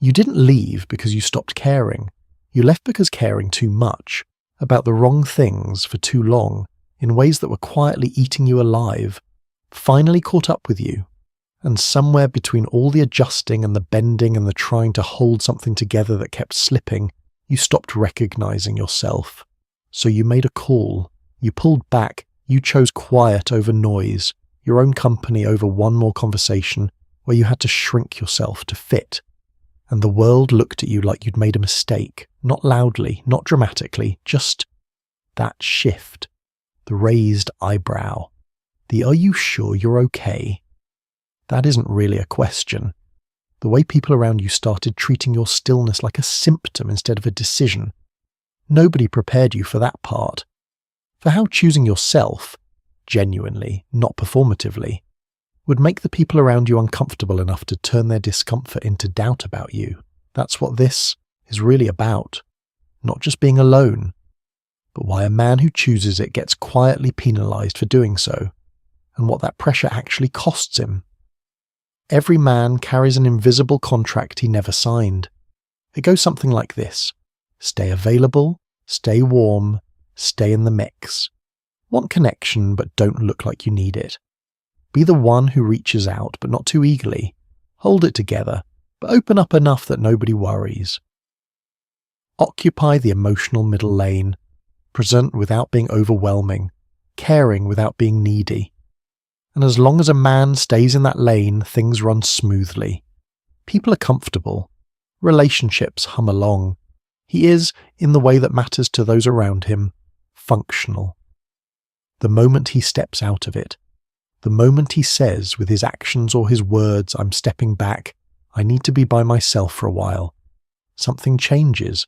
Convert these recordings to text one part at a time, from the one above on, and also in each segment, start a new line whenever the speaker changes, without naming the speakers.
You didn't leave because you stopped caring. You left because caring too much, about the wrong things for too long, in ways that were quietly eating you alive, finally caught up with you. And somewhere between all the adjusting and the bending and the trying to hold something together that kept slipping, you stopped recognizing yourself. So you made a call. You pulled back. You chose quiet over noise, your own company over one more conversation where you had to shrink yourself to fit. And the world looked at you like you'd made a mistake, not loudly, not dramatically, just that shift, the raised eyebrow, the "are you sure you're okay?" That isn't really a question. The way people around you started treating your stillness like a symptom instead of a decision. Nobody prepared you for that part. For how choosing yourself, genuinely, not performatively, would make the people around you uncomfortable enough to turn their discomfort into doubt about you. That's what this is really about. Not just being alone, but why a man who chooses it gets quietly penalized for doing so, and what that pressure actually costs him. Every man carries an invisible contract he never signed. It goes something like this: stay available, stay warm, stay in the mix. Want connection, but don't look like you need it. Be the one who reaches out, but not too eagerly. Hold it together, but open up enough that nobody worries. Occupy the emotional middle lane. Present without being overwhelming. Caring without being needy. And as long as a man stays in that lane, things run smoothly. People are comfortable. Relationships hum along. He is, in the way that matters to those around him, functional. The moment he steps out of it, the moment he says with his actions or his words, "I'm stepping back, I need to be by myself for a while," something changes,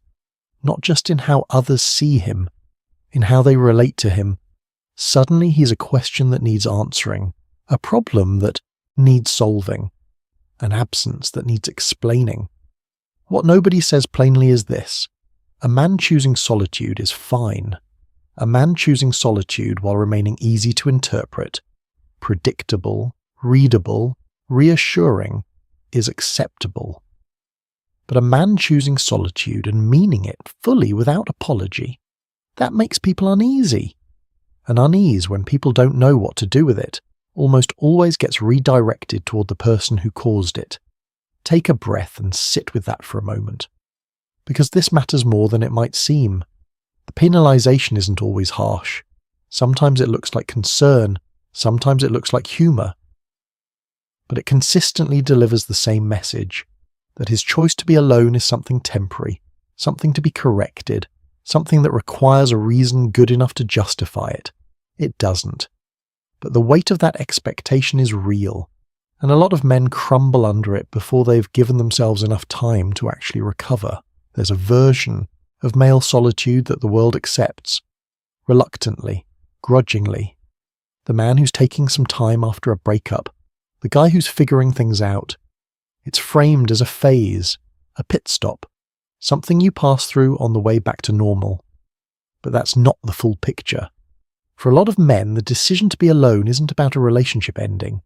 not just in how others see him, in how they relate to him. Suddenly he's a question that needs answering, a problem that needs solving, an absence that needs explaining. What nobody says plainly is this: a man choosing solitude is fine. A man choosing solitude while remaining easy to interpret, predictable, readable, reassuring, is acceptable. But a man choosing solitude and meaning it fully without apology, that makes people uneasy. And unease when people don't know what to do with it almost always gets redirected toward the person who caused it. Take a breath and sit with that for a moment. Because this matters more than it might seem. The penalization isn't always harsh. Sometimes it looks like concern, sometimes it looks like humor. But it consistently delivers the same message, that his choice to be alone is something temporary, something to be corrected, something that requires a reason good enough to justify it. It doesn't. But the weight of that expectation is real, and a lot of men crumble under it before they've given themselves enough time to actually recover. There's a version of male solitude that the world accepts, reluctantly, grudgingly. The man who's taking some time after a breakup, the guy who's figuring things out. It's framed as a phase, a pit stop, something you pass through on the way back to normal. But that's not the full picture. For a lot of men, the decision to be alone isn't about a relationship ending.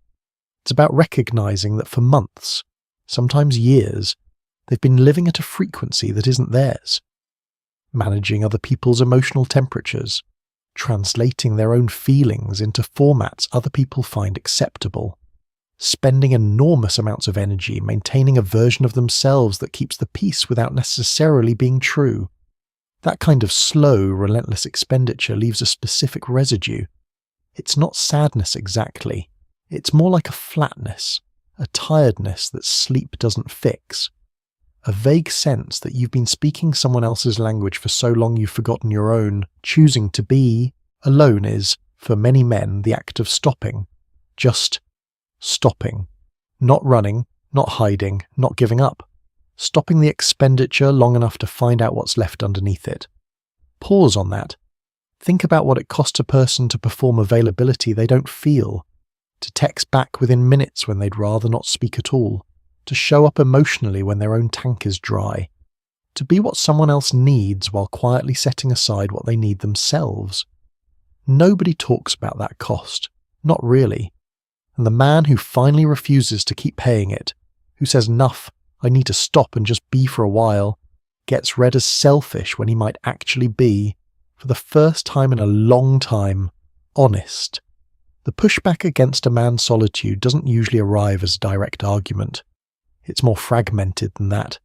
It's about recognizing that for months, sometimes years, they've been living at a frequency that isn't theirs. Managing other people's emotional temperatures, translating their own feelings into formats other people find acceptable, spending enormous amounts of energy maintaining a version of themselves that keeps the peace without necessarily being true. That kind of slow, relentless expenditure leaves a specific residue. It's not sadness exactly. It's more like a flatness, a tiredness that sleep doesn't fix. A vague sense that you've been speaking someone else's language for so long you've forgotten your own. Choosing to be alone is, for many men, the act of stopping. Just stopping. Not running, not hiding, not giving up. Stopping the expenditure long enough to find out what's left underneath it. Pause on that. Think about what it costs a person to perform availability they don't feel, to text back within minutes when they'd rather not speak at all, to show up emotionally when their own tank is dry, to be what someone else needs while quietly setting aside what they need themselves. Nobody talks about that cost, not really. And the man who finally refuses to keep paying it, who says enough, I need to stop and just be for a while, gets read as selfish when he might actually be, for the first time in a long time, honest. The pushback against a man's solitude doesn't usually arrive as a direct argument. It's more fragmented than that.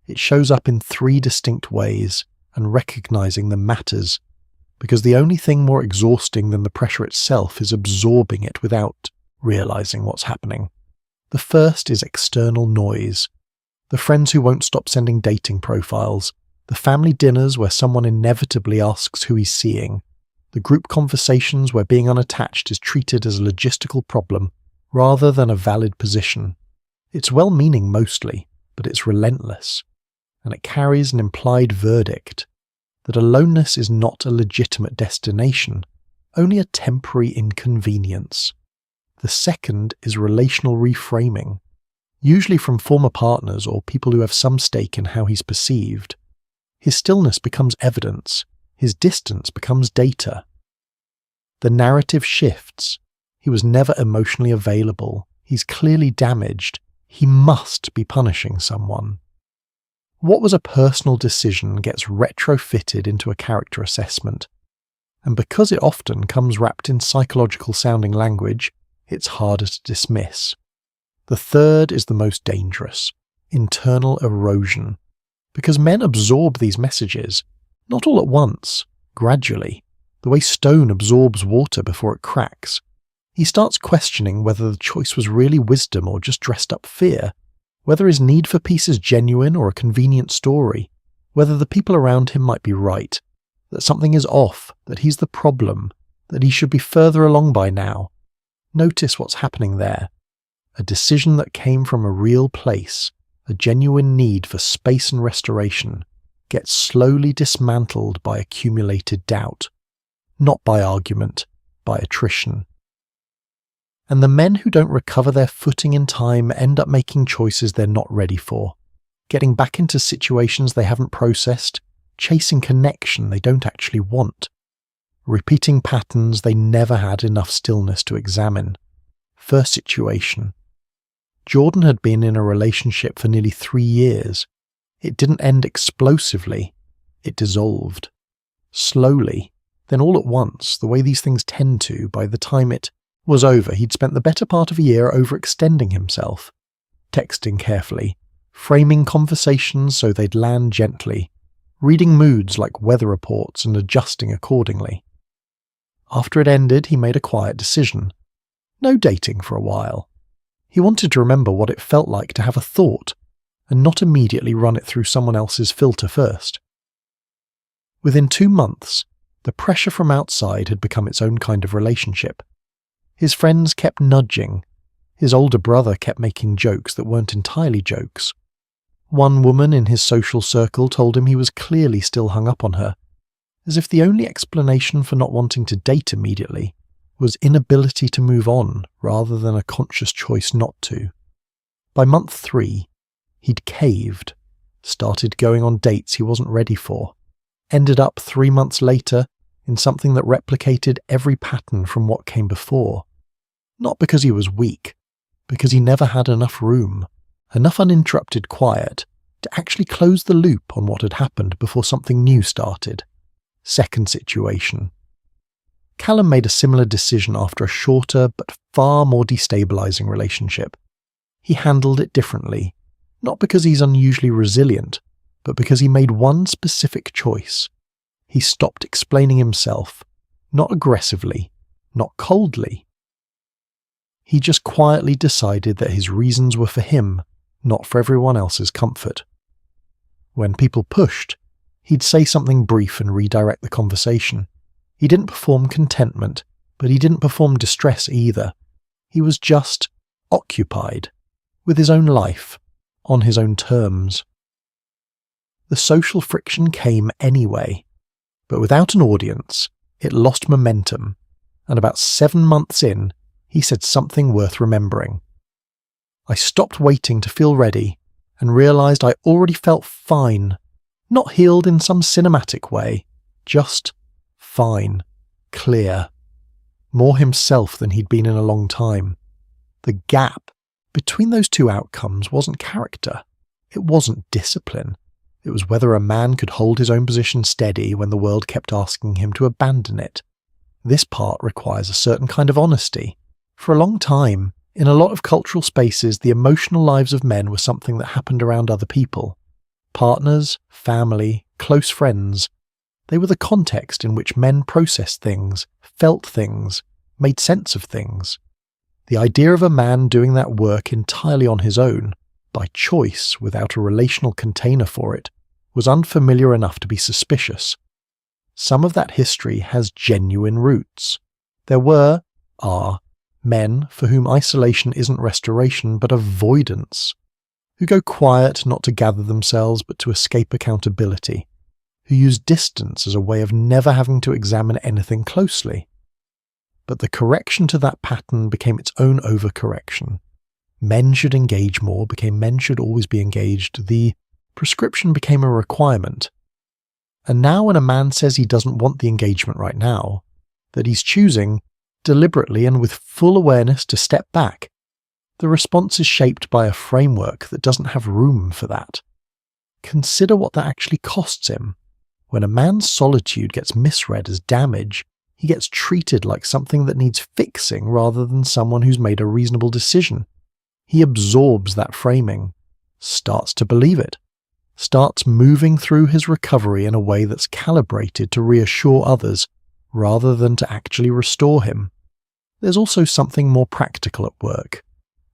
It shows up in 3 distinct ways, and recognizing them matters, because the only thing more exhausting than the pressure itself is absorbing it without realizing what's happening. The first is external noise. The friends who won't stop sending dating profiles, the family dinners where someone inevitably asks who he's seeing, the group conversations where being unattached is treated as a logistical problem rather than a valid position. It's well-meaning mostly, but it's relentless, and it carries an implied verdict that aloneness is not a legitimate destination, only a temporary inconvenience. The second is relational reframing, usually from former partners or people who have some stake in how he's perceived. His stillness becomes evidence, his distance becomes data. The narrative shifts. He was never emotionally available. He's clearly damaged. He must be punishing someone. What was a personal decision gets retrofitted into a character assessment, and because it often comes wrapped in psychological-sounding language, it's harder to dismiss. The third is the most dangerous, internal erosion, because men absorb these messages, not all at once, gradually, the way stone absorbs water before it cracks. He starts questioning whether the choice was really wisdom or just dressed-up fear, whether his need for peace is genuine or a convenient story, whether the people around him might be right, that something is off, that he's the problem, that he should be further along by now. Notice what's happening there. A decision that came from a real place, a genuine need for space and restoration, gets slowly dismantled by accumulated doubt, not by argument, by attrition. And the men who don't recover their footing in time end up making choices they're not ready for, getting back into situations they haven't processed, chasing connection they don't actually want, repeating patterns they never had enough stillness to examine. First situation. Jordan had been in a relationship for nearly 3 years. It didn't end explosively. It dissolved. Slowly, then all at once, the way these things tend to, by the time it was over, he'd spent the better part of a year overextending himself, texting carefully, framing conversations so they'd land gently, reading moods like weather reports and adjusting accordingly. After it ended, he made a quiet decision. No dating for a while. He wanted to remember what it felt like to have a thought, and not immediately run it through someone else's filter first. Within 2 months, the pressure from outside had become its own kind of relationship. His friends kept nudging. His older brother kept making jokes that weren't entirely jokes. One woman in his social circle told him he was clearly still hung up on her, as if the only explanation for not wanting to date immediately was inability to move on rather than a conscious choice not to. By month 3, he'd caved, started going on dates he wasn't ready for, ended up 3 months later in something that replicated every pattern from what came before. Not because he was weak, because he never had enough room, enough uninterrupted quiet, to actually close the loop on what had happened before something new started. Second situation. Callum made a similar decision after a shorter but far more destabilizing relationship. He handled it differently, not because he's unusually resilient, but because he made one specific choice. He stopped explaining himself, not aggressively, not coldly. He just quietly decided that his reasons were for him, not for everyone else's comfort. When people pushed, he'd say something brief and redirect the conversation. He didn't perform contentment, but he didn't perform distress either. He was just occupied, with his own life, on his own terms. The social friction came anyway, but without an audience, it lost momentum, and about 7 months in, he said something worth remembering. I stopped waiting to feel ready and realized I already felt fine, not healed in some cinematic way, just fine, clear, more himself than he'd been in a long time. The gap between those two outcomes wasn't character, It wasn't discipline. It was whether a man could hold his own position steady when the world kept asking him to abandon it. This part requires a certain kind of honesty. For a long time, in a lot of cultural spaces, the emotional lives of men were something that happened around other people. Partners, family, close friends. They were the context in which men processed things, felt things, made sense of things. The idea of a man doing that work entirely on his own, by choice without a relational container for it, was unfamiliar enough to be suspicious. Some of that history has genuine roots. There are, men for whom isolation isn't restoration but avoidance, who go quiet not to gather themselves but to escape accountability, who use distance as a way of never having to examine anything closely. But the correction to that pattern became its own overcorrection. Men should engage more became men should always be engaged. The prescription became a requirement. And now when a man says he doesn't want the engagement right now, that he's choosing, deliberately and with full awareness, to step back, the response is shaped by a framework that doesn't have room for that. Consider what that actually costs him. When a man's solitude gets misread as damage, he gets treated like something that needs fixing rather than someone who's made a reasonable decision. He absorbs that framing, starts to believe it, starts moving through his recovery in a way that's calibrated to reassure others rather than to actually restore him. There's also something more practical at work.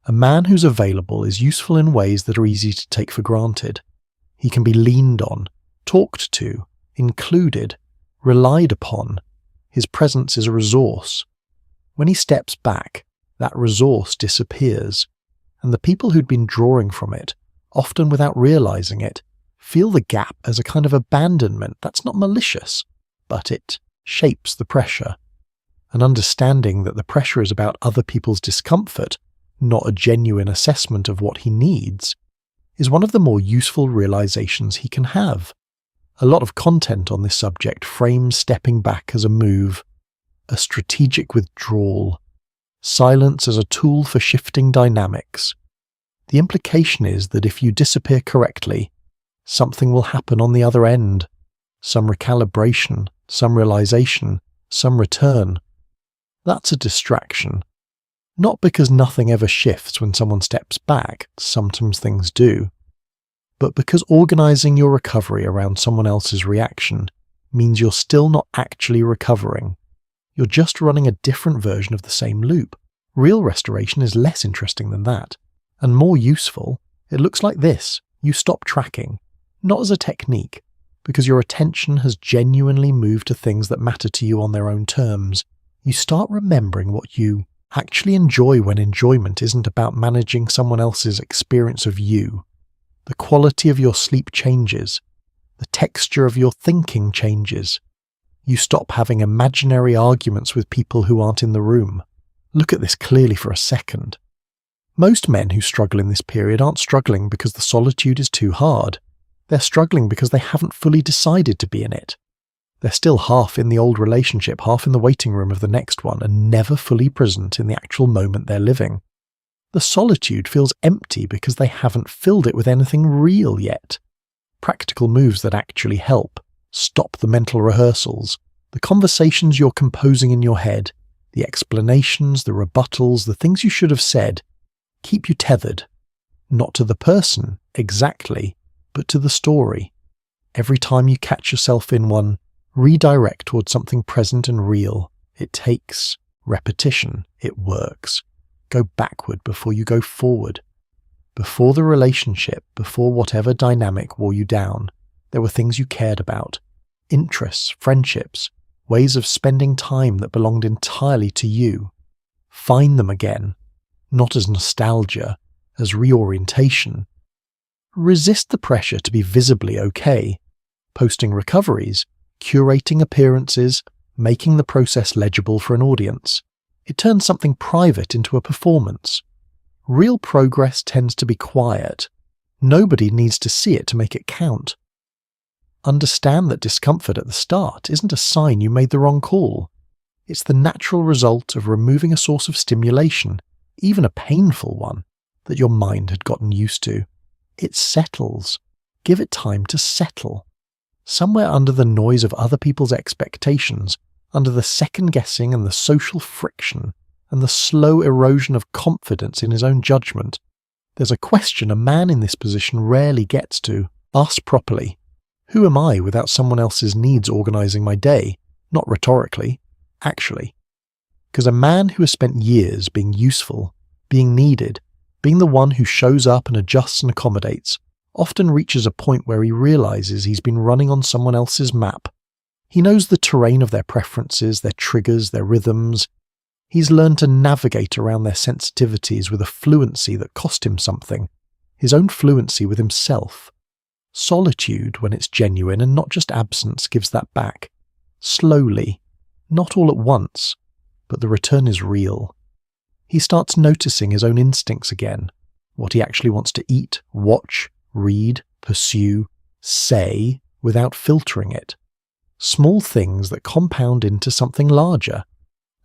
A man who's available is useful in ways that are easy to take for granted. He can be leaned on, talked to, included, relied upon. His presence is a resource. When he steps back, that resource disappears, and the people who'd been drawing from it, often without realizing it, feel the gap as a kind of abandonment that's not malicious, but it shapes the pressure. An understanding that the pressure is about other people's discomfort, not a genuine assessment of what he needs, is one of the more useful realizations he can have. A lot of content on this subject frames stepping back as a move, a strategic withdrawal, silence as a tool for shifting dynamics. The implication is that if you disappear correctly, something will happen on the other end, some recalibration, some realization, some return. That's a distraction. Not because nothing ever shifts when someone steps back, sometimes things do, but because organizing your recovery around someone else's reaction means you're still not actually recovering. You're just running a different version of the same loop. Real restoration is less interesting than that, and more useful. It looks like this. You stop tracking, not as a technique, because your attention has genuinely moved to things that matter to you on their own terms. You start remembering what you actually enjoy when enjoyment isn't about managing someone else's experience of you. The quality of your sleep changes. The texture of your thinking changes. You stop having imaginary arguments with people who aren't in the room. Look at this clearly for a second. Most men who struggle in this period aren't struggling because the solitude is too hard. They're struggling because they haven't fully decided to be in it. They're still half in the old relationship, half in the waiting room of the next one, and never fully present in the actual moment they're living. The solitude feels empty because they haven't filled it with anything real yet. Practical moves that actually help. Stop the mental rehearsals, the conversations you're composing in your head, the explanations, the rebuttals, the things you should have said. Keep you tethered, not to the person, exactly, but to the story. Every time you catch yourself in one, redirect towards something present and real. It takes repetition. It works. Go backward before you go forward. Before the relationship, before whatever dynamic wore you down, there were things you cared about. Interests, friendships, ways of spending time that belonged entirely to you. Find them again, not as nostalgia, as reorientation. Resist the pressure to be visibly okay. Posting recoveries, curating appearances, making the process legible for an audience. It turns something private into a performance. Real progress tends to be quiet. Nobody needs to see it to make it count. Understand that discomfort at the start isn't a sign you made the wrong call. It's the natural result of removing a source of stimulation, even a painful one, that your mind had gotten used to. It settles. Give it time to settle. Somewhere under the noise of other people's expectations, under the second-guessing and the social friction, and the slow erosion of confidence in his own judgment, there's a question a man in this position rarely gets to. Ask properly. Who am I without someone else's needs organising my day? Not rhetorically, actually. Because a man who has spent years being useful, being needed, being the one who shows up and adjusts and accommodates, often reaches a point where he realises he's been running on someone else's map. He knows the terrain of their preferences, their triggers, their rhythms. He's learned to navigate around their sensitivities with a fluency that cost him something, his own fluency with himself. Solitude, when it's genuine and not just absence, gives that back. Slowly, not all at once, but the return is real. He starts noticing his own instincts again, what he actually wants to eat, watch, read, pursue, say, without filtering it. Small things that compound into something larger.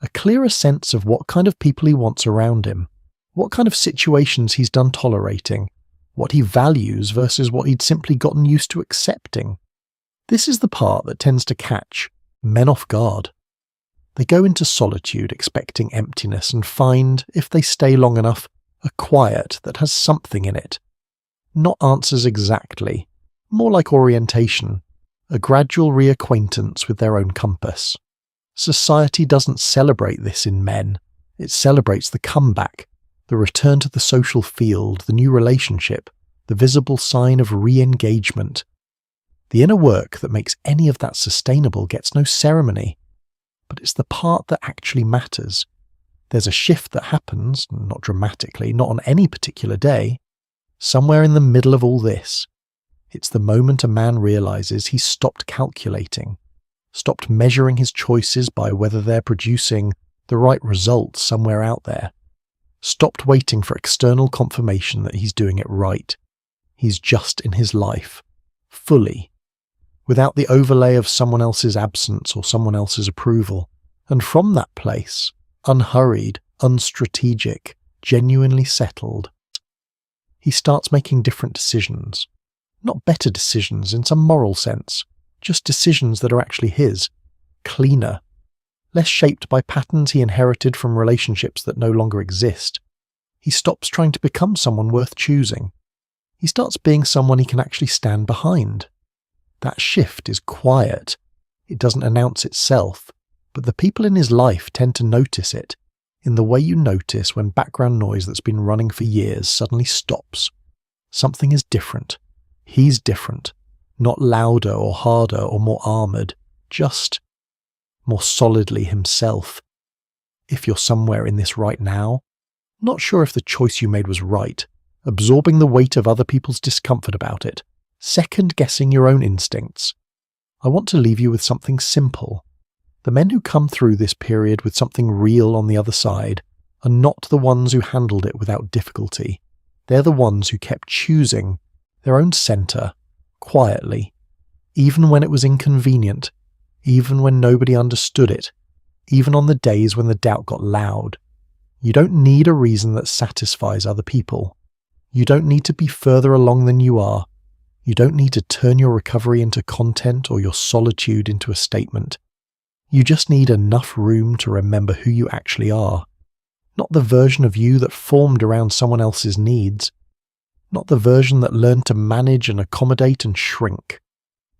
A clearer sense of what kind of people he wants around him, what kind of situations he's done tolerating, what he values versus what he'd simply gotten used to accepting. This is the part that tends to catch men off guard. They go into solitude expecting emptiness and find, if they stay long enough, a quiet that has something in it. Not answers exactly, more like orientation, a gradual reacquaintance with their own compass. Society doesn't celebrate this in men. It celebrates the comeback, the return to the social field, the new relationship, the visible sign of re-engagement. The inner work that makes any of that sustainable gets no ceremony, but it's the part that actually matters. There's a shift that happens, not dramatically, not on any particular day, somewhere in the middle of all this. It's the moment a man realises he's stopped calculating, stopped measuring his choices by whether they're producing the right results somewhere out there, stopped waiting for external confirmation that he's doing it right. He's just in his life, fully, without the overlay of someone else's absence or someone else's approval. And from that place, unhurried, unstrategic, genuinely settled, he starts making different decisions. Not better decisions in some moral sense, just decisions that are actually his, cleaner, less shaped by patterns he inherited from relationships that no longer exist. He stops trying to become someone worth choosing. He starts being someone he can actually stand behind. That shift is quiet. It doesn't announce itself, but the people in his life tend to notice it, in the way you notice when background noise that's been running for years suddenly stops. Something is different. He's different. Not louder or harder or more armoured, just more solidly himself. If you're somewhere in this right now, not sure if the choice you made was right, absorbing the weight of other people's discomfort about it, second-guessing your own instincts, I want to leave you with something simple. The men who come through this period with something real on the other side are not the ones who handled it without difficulty. They're the ones who kept choosing their own centre, quietly, even when it was inconvenient, even when nobody understood it, even on the days when the doubt got loud. You don't need a reason that satisfies other people. You don't need to be further along than you are. You don't need to turn your recovery into content or your solitude into a statement. You just need enough room to remember who you actually are. Not the version of you that formed around someone else's needs. Not the version that learned to manage and accommodate and shrink.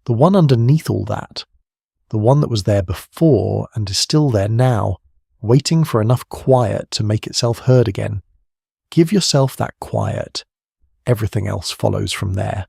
The one underneath all that. The one that was there before and is still there now, waiting for enough quiet to make itself heard again. Give yourself that quiet. Everything else follows from there.